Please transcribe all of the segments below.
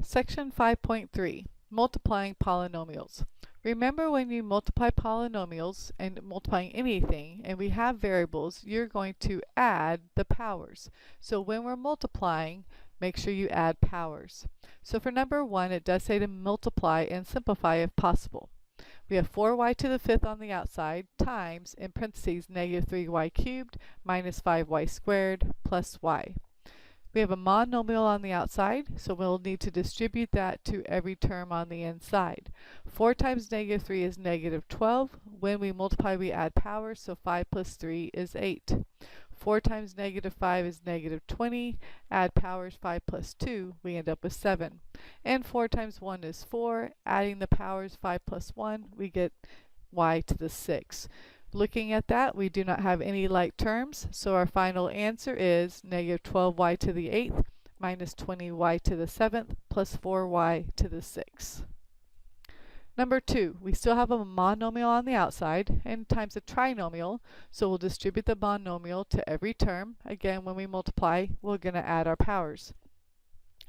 Section 5.3, Multiplying Polynomials. Remember, when you multiply polynomials and multiplying anything, and we have variables, you're going to add the powers. So when we're multiplying, make sure you add powers. So for number 1, it does say to multiply and simplify if possible. We have 4y to the 5th on the outside times, in parentheses, negative 3y cubed minus 5y squared plus y. We have a monomial on the outside, so we'll need to distribute that to every term on the inside. 4 times negative 3 is negative 12. When we multiply, we add powers, so 5 plus 3 is 8. 4 times negative 5 is negative 20. Add powers, 5 plus 2, we end up with 7. And 4 times 1 is 4. Adding the powers, 5 plus 1, we get y to the 6. Looking at that, we do not have any like terms, so our final answer is negative 12y to the 8th minus 20y to the 7th plus 4y to the 6th. Number 2, we still have a monomial on the outside and times a trinomial, so we'll distribute the monomial to every term. Again, when we multiply, we're going to add our powers.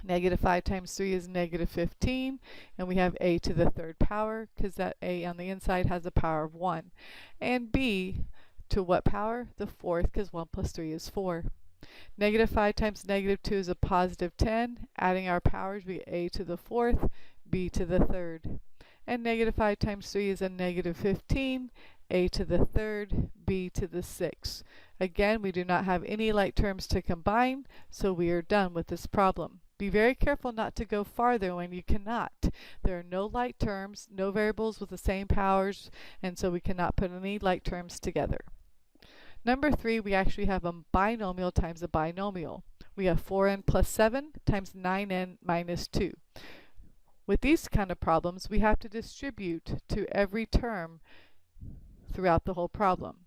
Negative 5 times 3 is negative 15, and we have a to the 3rd power because that a on the inside has a power of 1. And b to what power? The 4th, because 1 plus 3 is 4. Negative 5 times negative 2 is a positive 10. Adding our powers, we get a to the 4th, b to the 3rd. And negative 5 times 3 is a negative 15, a to the 3rd, b to the 6th. Again, we do not have any like terms to combine, so we are done with this problem. Be very careful not to go farther when you cannot. There are no like terms, no variables with the same powers, and so we cannot put any like terms together. Number 3, we actually have a binomial times a binomial. We have 4n plus 7 times 9n minus 2. With these kind of problems, we have to distribute to every term throughout the whole problem.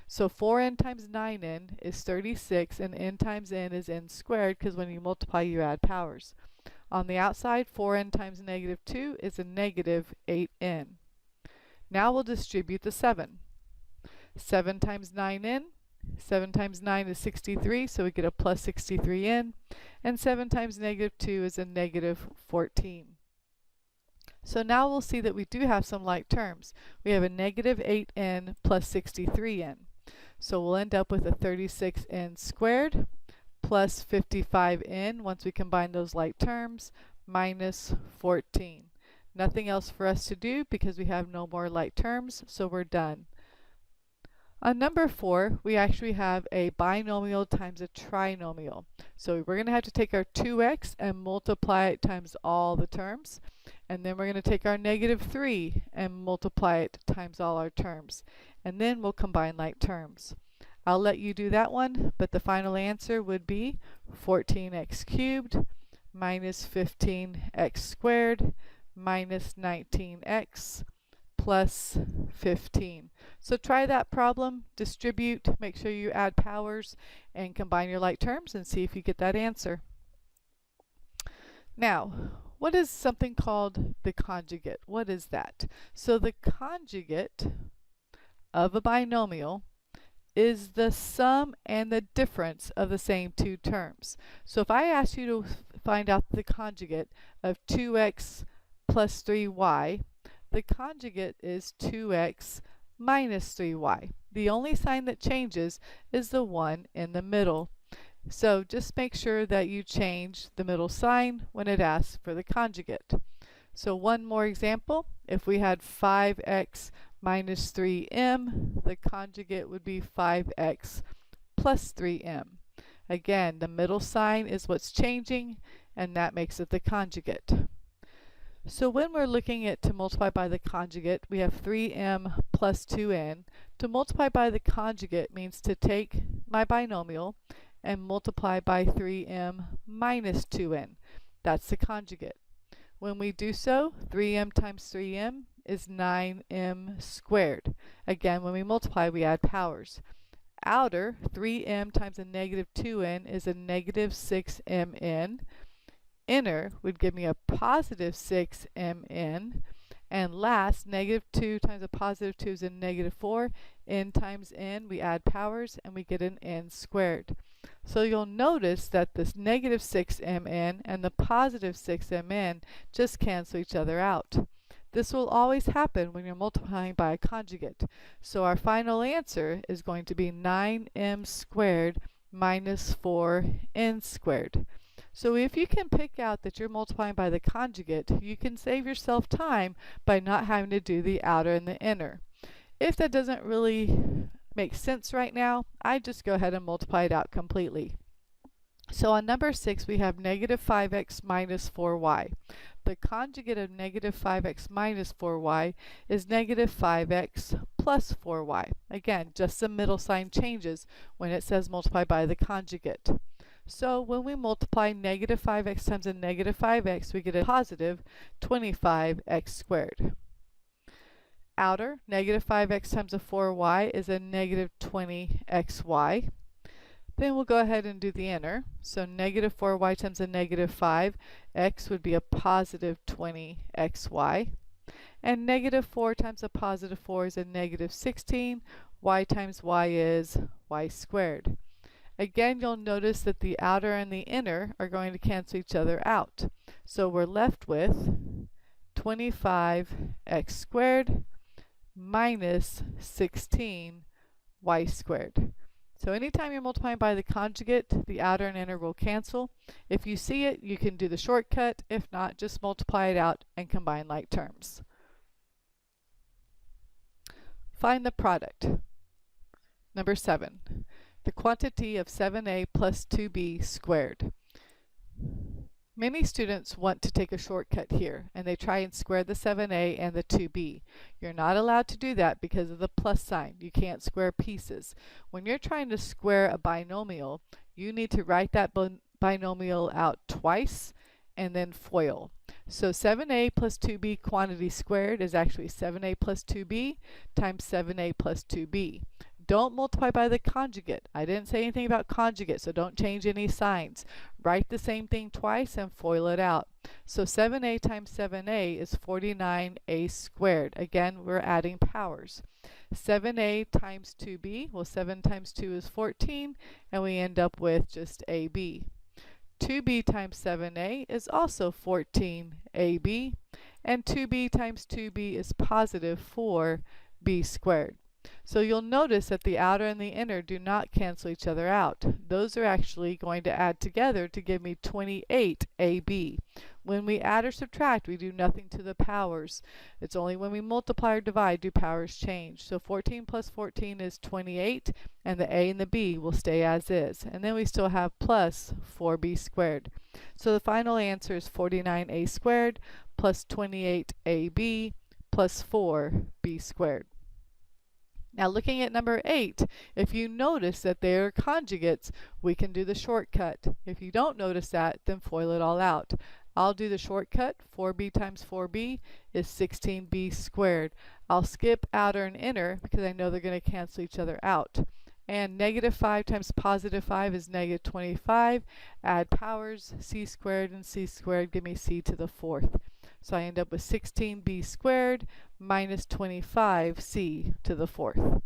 So 4n times 9n is 36, and n times n is n squared, because when you multiply, you add powers. On the outside, 4n times negative 2 is a negative 8n. Now we'll distribute the 7. 7 times 9n, 7 times 9 is 63, so we get a plus 63n, and 7 times negative 2 is a negative 14. So now we'll see that we do have some like terms. We have a negative 8n plus 63n. So we'll end up with a 36n squared plus 55n, once we combine those like terms, minus 14. Nothing else for us to do because we have no more like terms, so we're done. On number 4, we actually have a binomial times a trinomial. So we're going to have to take our 2x and multiply it times all the terms. And then we're going to take our negative 3 and multiply it times all our terms. And then we'll combine like terms. I'll let you do that one, but the final answer would be 14x cubed minus 15x squared minus 19x plus 15. So try that problem, distribute, make sure you add powers, and combine your like terms and see if you get that answer. Now, what is something called the conjugate? What is that? So the conjugate of a binomial is the sum and the difference of the same two terms. So if I ask you to find out the conjugate of 2x plus 3y, the conjugate is 2x minus 3y. The only sign that changes is the 1 in the middle. So just make sure that you change the middle sign when it asks for the conjugate. So one more example, if we had 5x minus 3m, the conjugate would be 5x plus 3m. Again, the middle sign is what's changing, and that makes it the conjugate. So when we're looking at to multiply by the conjugate, we have 3m plus 2n. To multiply by the conjugate means to take my binomial and multiply by 3m minus 2n. That's the conjugate. When we do so, 3m times 3m is 9m squared. Again, when we multiply, we add powers. Outer, 3m times a negative 2n is a negative 6mn. Inner would give me a positive 6mn. And last, negative 2 times a positive 2 is a negative 4. N times n, we add powers, and we get an n squared. So you'll notice that this negative 6mn and the positive 6mn just cancel each other out. This will always happen when you're multiplying by a conjugate. So our final answer is going to be 9m squared minus 4n squared. So if you can pick out that you're multiplying by the conjugate, you can save yourself time by not having to do the outer and the inner. If that doesn't really make sense right now, I just go ahead and multiply it out completely. So on number 6, we have negative 5x minus 4y. The conjugate of negative 5x minus 4y is negative 5x plus 4y. Again, just some middle sign changes when it says multiply by the conjugate. So when we multiply negative 5x times a negative 5x, we get a positive 25x squared. Outer, negative 5x times a 4y is a negative 20xy. Then we'll go ahead and do the inner. So negative 4y times a negative 5, x would be a positive 20xy. And negative 4 times a positive 4 is a negative 16. Y times y is y squared. Again, you'll notice that the outer and the inner are going to cancel each other out. So we're left with 25x squared minus 16y squared. So anytime you're multiplying by the conjugate, the outer and inner will cancel. If you see it, you can do the shortcut. If not, just multiply it out and combine like terms. Find the product. Number 7. The quantity of 7a plus 2b squared. Many students want to take a shortcut here, and they try and square the 7a and the 2b. You're not allowed to do that because of the plus sign. You can't square pieces. When you're trying to square a binomial, you need to write that binomial out twice and then FOIL. So 7a plus 2b quantity squared is actually 7a plus 2b times 7a plus 2b. Don't multiply by the conjugate. I didn't say anything about conjugate, so don't change any signs. Write the same thing twice and FOIL it out. So 7a times 7a is 49a squared. Again, we're adding powers. 7a times 2b, well 7 times 2 is 14, and we end up with just ab. 2b times 7a is also 14ab, and 2b times 2b is positive 4b squared. So you'll notice that the outer and the inner do not cancel each other out. Those are actually going to add together to give me 28ab. When we add or subtract, we do nothing to the powers. It's only when we multiply or divide do powers change. So 14 plus 14 is 28, and the a and the b will stay as is. And then we still have plus 4b squared. So the final answer is 49a squared plus 28ab plus 4b squared. Now looking at number 8, if you notice that they are conjugates, we can do the shortcut. If you don't notice that, then FOIL it all out. I'll do the shortcut. 4b times 4b is 16b squared. I'll skip outer and inner because I know they're going to cancel each other out. And negative 5 times positive 5 is negative 25. Add powers, c squared and c squared give me c to the 4th. So I end up with 16b squared minus 25c to the 4th.